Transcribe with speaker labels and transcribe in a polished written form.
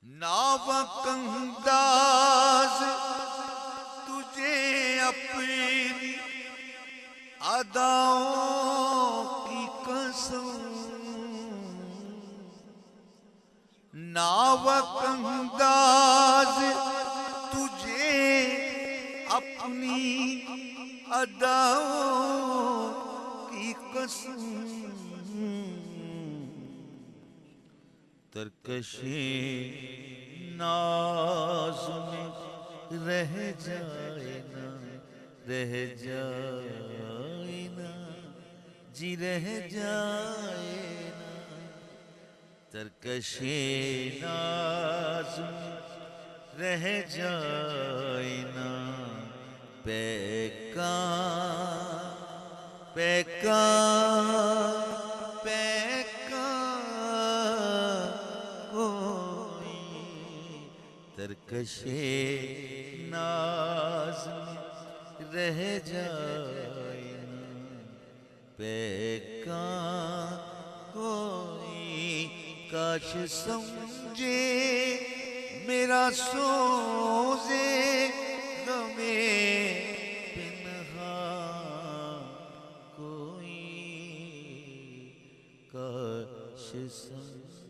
Speaker 1: ناوک انداز تجھے اپنی اداؤں کی قسم، ناوک انداز تجھے اپنی اداؤں کی قسم، ترکشی ناز میں رہ جائے نا، رہ جائے نا جی، رہ جائے نا، ترکشی ناز میں رہ جائے نا، پیکان پیکان پیکان کوئی، ترکشی ناز میں رہ جائے نا، پیکان کوئی، کاش سمجھے میرا سوزے غمِ پنہاں کوئی، کاش سمجھے